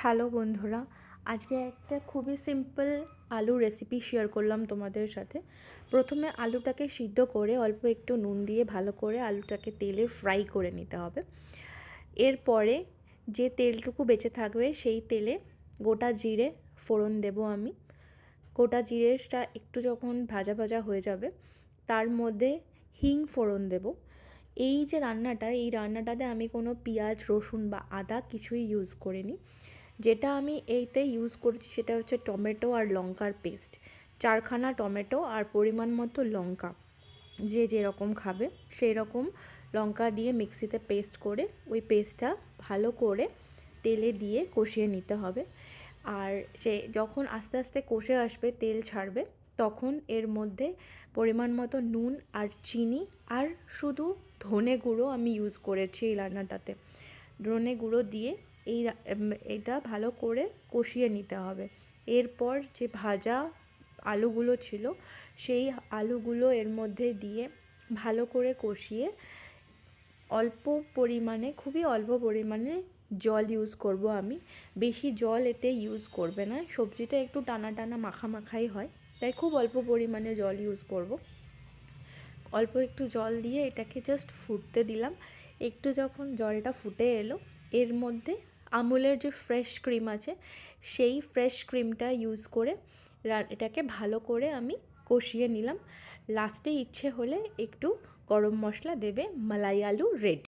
Hello বন্ধুরা, আজকে একটা খুবই সিম্পল আলু রেসিপি শেয়ার করলাম তোমাদের সাথে। প্রথমে আলুটাকে সিদ্ধ করে অল্প একটু নুন দিয়ে ভালো করে আলুটাকে তেলে ফ্রাই করে নিতে হবে। এরপরে যে তেলটুকু বেঁচে থাকবে সেই তেলে গোটা জিরে ফোড়ন দেব আমি। গোটা জিরেটা একটু যখন ভাজা ভাজা হয়ে যাবে তার মধ্যে হিং ফোড়ন দেব। এই যে রান্নাটা, এই রান্নাটাতে আমি কোনো পেঁয়াজ রসুন বা আদা কিছুই ইউজ করিনি। যেটা আমি এইতে ইউজ করছি সেটা হচ্ছে টমেটো আর লঙ্কার পেস্ট। 4খানা টমেটো আর পরিমাণ মতো লঙ্কা, যে যেরকম খাবে সেই রকম লঙ্কা দিয়ে মিক্সিতে পেস্ট করে ওই পেস্টটা ভালো করে তেলে দিয়ে কষিয়ে নিতে হবে। আর সে যখন আস্তে আস্তে কষে আসবে, তেল ছাড়বে, তখন এর মধ্যে পরিমাণ মতো নুন আর চিনি আর শুধু ধনে গুঁড়ো আমি ইউজ করেছি এই রান্নাটাতে। ধনে গুঁড়ো দিয়ে এটা ভালো করে কষিয়ে নিতে হবে। এরপর যে ভাজা আলুগুলো ছিল সেই আলুগুলো এর মধ্যে দিয়ে ভালো করে কষিয়ে অল্প পরিমাণে, খুবই অল্প পরিমাণে জল ইউজ করব আমি। বেশি জল এতে ইউজ করবে না, সবজিটা একটু টানা টানা মাখামাখাই হয়, তাই খুব অল্প পরিমাণে জল ইউজ করব। অল্প একটু জল দিয়ে এটাকে জাস্ট ফুটতে দিলাম। একটু যখন জলটা ফুটে এলো, এর মধ্যে আমুলের যে ফ্রেশ ক্রিম আছে সেই ফ্রেশ ক্রিমটা ইউজ করে এটাকে ভালো করে আমি কষিয়ে নিলাম। লাস্টে ইচ্ছে হলে একটু গরম মশলা দেবে। মালাই আলু রেডি।